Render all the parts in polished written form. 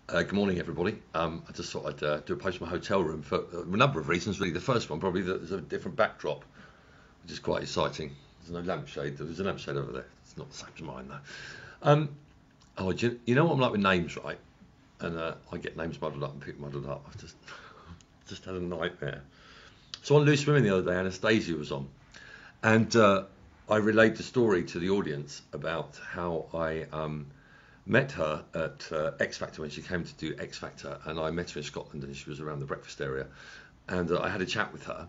Good morning, everybody. I just thought I'd do a post in my hotel room for a number of reasons. Really, the first one probably that there's a different backdrop, which is quite exciting. There's no lampshade. There's a lampshade over there. It's not the same as mine though. You know what I'm like with names, right? And I get names muddled up and people muddled up. I've just had a nightmare. So on Loose Women the other day, Anastasia was on, and I relayed the story to the audience about how I met her at X Factor when she came to do X Factor, and I met her in Scotland, and she was around the breakfast area, and I had a chat with her,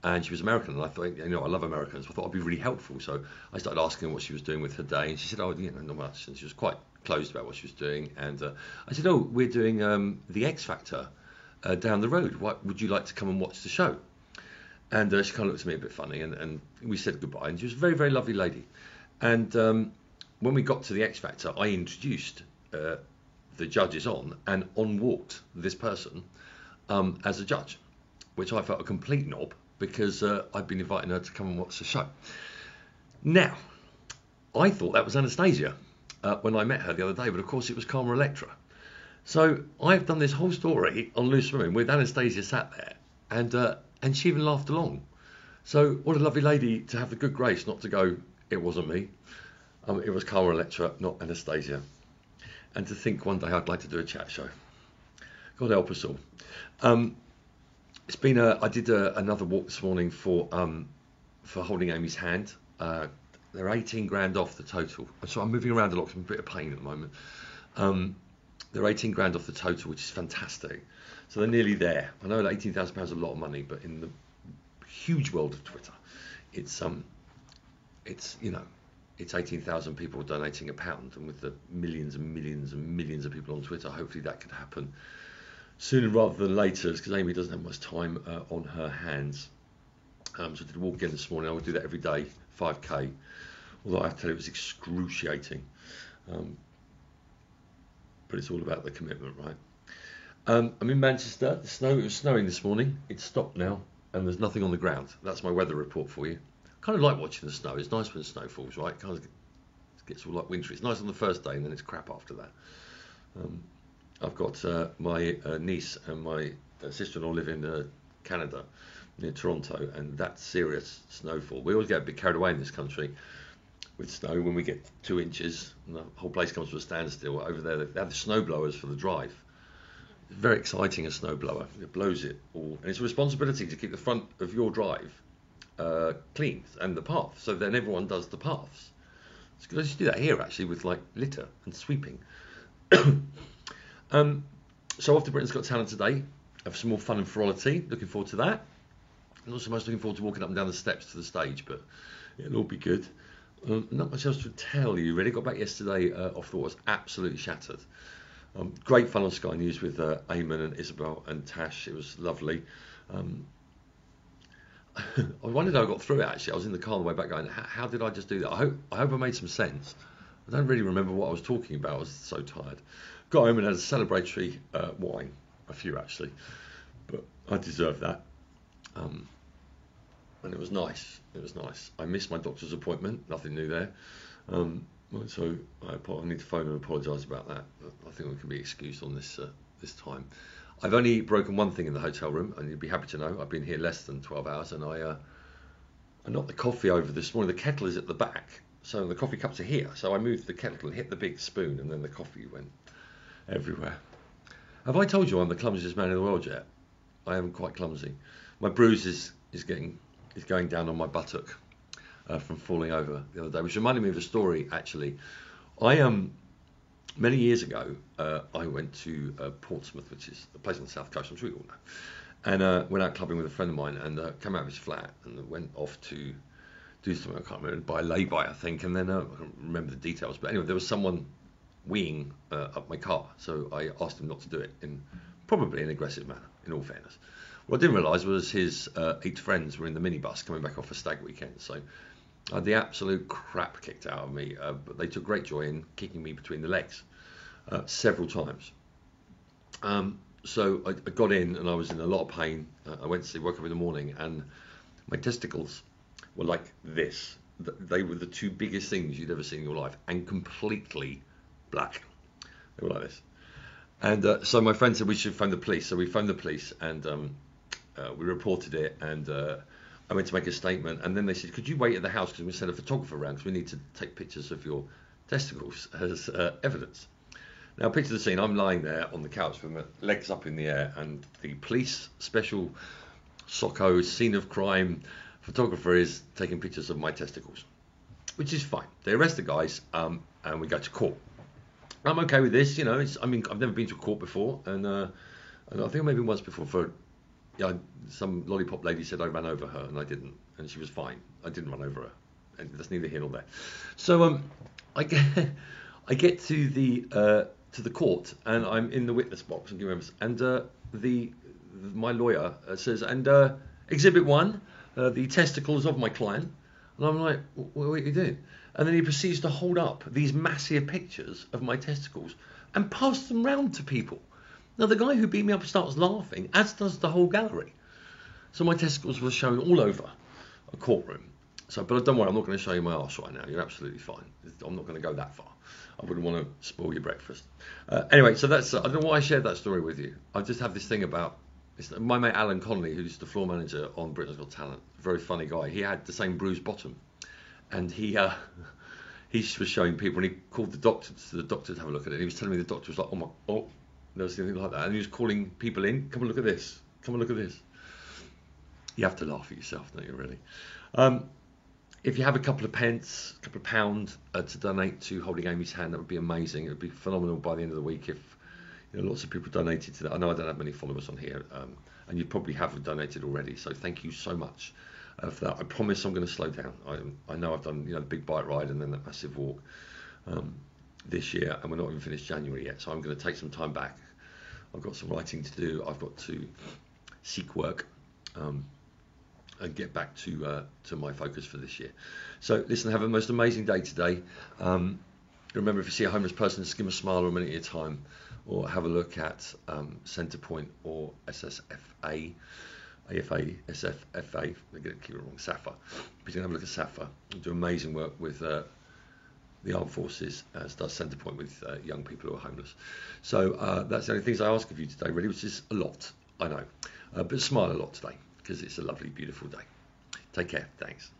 and she was American, and I thought, I love Americans, so I thought I'd be really helpful. So I started asking her what she was doing with her day, and she said, not much, and she was quite closed about what she was doing, and I said, we're doing the X Factor down the road. What would you like to come and watch the show? And she kind of looked at me a bit funny, and we said goodbye, and she was a very, very lovely lady. And when we got to the X Factor, I introduced the judges and on walked this person as a judge, which I felt a complete knob because I'd been inviting her to come and watch the show. Now, I thought that was Anastasia when I met her the other day, but of course it was Karma Electra. So I've done this whole story on Loose Women with Anastasia sat there, and she even laughed along. So what a lovely lady to have the good grace not to go, it wasn't me. It was Karma Electra, not Anastasia. And to think one day I'd like to do a chat show. God help us all. It's been I did another walk this morning for holding Amy's hand. They're 18 grand off the total. So I'm moving around a lot because I'm a bit of pain at the moment. They're 18 grand off the total, which is fantastic. So they're nearly there. I know that £18,000 is a lot of money, but in the huge world of Twitter, it's 18,000 people donating £1, and with the millions and millions and millions of people on Twitter, hopefully that could happen sooner rather than later, because Amy doesn't have much time on her hands. So I did a walk again this morning. I would do that every day, 5k, although I have to tell you it was excruciating. But it's all about the commitment, right? I'm in Manchester. It was snowing this morning. It's stopped now, and there's nothing on the ground. That's my weather report for you. Kind of like watching the snow. It's nice when the snow falls, right? It kind of gets all like wintry. It's nice on the first day, and then it's crap after that. I've got my niece and my sister-in-law live in Canada, near Toronto, and that's serious snowfall. We always get a bit carried away in this country with snow when we get 2 inches, and the whole place comes to a standstill. Over there, they have the snow blowers for the drive. It's very exciting, a snow blower. It blows it all, and it's a responsibility to keep the front of your drive clean and the path, so then everyone does the paths. It's good. I just do that here actually with like litter and sweeping. So off to Britain's Got Talent today. Have some more fun and frivolity. Looking forward to that. And also most looking forward to walking up and down the steps to the stage, but it'll all be good. Not much else to tell you really. Got back yesterday off the was absolutely shattered. Great fun on Sky News with Eamon and Isabel and Tash. It was lovely. I wondered how I got through it actually. I was in the car on the way back going, how did I just do that? I hope I made some sense. I don't really remember what I was talking about. I was so tired. Got home and had a celebratory wine, a few actually, but I deserved that. And it was nice. It was nice. I missed my doctor's appointment. Nothing new there. So I need to phone and apologise about that. I think we can be excused on this time. I've only broken one thing in the hotel room, and you'd be happy to know I've been here less than 12 hours, and I knocked the coffee over this morning. The kettle is at the back, so the coffee cups are here. So I moved the kettle and hit the big spoon, and then the coffee went everywhere. Have I told you I'm the clumsiest man in the world yet? I am quite clumsy. My bruise is going down on my buttock from falling over the other day, which reminded me of a story actually. Many years ago, I went to Portsmouth, which is a place on the south coast, I'm sure you all know, and went out clubbing with a friend of mine, and came out of his flat and went off to do something, I can't remember, buy a lay-by, I think, and then I can't remember the details, but anyway, there was someone weeing up my car, so I asked him not to do it in probably an aggressive manner, in all fairness. What I didn't realise was his 8 friends were in the minibus coming back off a stag weekend, so I had the absolute crap kicked out of me, but they took great joy in kicking me between the legs several times. So I got in and I was in a lot of pain. I went to sleep, woke up in the morning, and my testicles were like this. They were the 2 biggest things you'd ever seen in your life, and completely black. They were like this. And so my friend said we should phone the police. So we phoned the police, and we reported it, and I went to make a statement, and then they said, could you wait at the house because we send a photographer around because we need to take pictures of your testicles as evidence. Now, picture the scene. I'm lying there on the couch with my legs up in the air, and the police special Socko scene of crime photographer is taking pictures of my testicles, which is fine. They arrest the guys, and we go to court. I'm okay with this, you know. I've never been to a court before, and I think maybe once before for, some lollipop lady said I ran over her, and I didn't, and she was fine. I didn't run over her, and that's neither here nor there. So I get to the court, and I'm in the witness box, and my lawyer says, and Exhibit 1, the testicles of my client, and I'm like, what are you doing? And then he proceeds to hold up these massive pictures of my testicles and pass them round to people. Now, the guy who beat me up starts laughing, as does the whole gallery. So my testicles were shown all over a courtroom. So, but don't worry, I'm not going to show you my arse right now. You're absolutely fine. I'm not going to go that far. I wouldn't want to spoil your breakfast. Anyway, so that's, I don't know why I shared that story with you. I just have this thing about, my mate Alan Connolly, who's the floor manager on Britain's Got Talent, very funny guy. He had the same bruised bottom. And he was showing people, and he called the doctor to have a look at it. And he was telling me the doctor was like, never seen anything like that. And he was calling people in, come and look at this. Come and look at this. You have to laugh at yourself, don't you, really? If you have a couple of pence, a couple of pounds to donate to Holding Amy's Hand, that would be amazing. It would be phenomenal by the end of the week if lots of people donated to that. I know I don't have many followers on here, and you probably have donated already. So thank you so much for that. I promise I'm going to slow down. I know I've done the big bike ride and then that massive walk this year, and we're not even finished January yet. So I'm going to take some time back. I've got some writing to do. I've got to seek work. And get back to my focus for this year. So listen, have a most amazing day today. Remember, if you see a homeless person, just give them a smile or a minute at a time, or have a look at Centrepoint or SSFA, AFA, SFFA, I'm going to keep it wrong, SAFA. But you can have a look at SAFA. They do amazing work with the armed forces, as does Centrepoint with young people who are homeless. So that's the only things I ask of you today, really, which is a lot, I know. But smile a lot today, because it's a lovely, beautiful day. Take care. Thanks.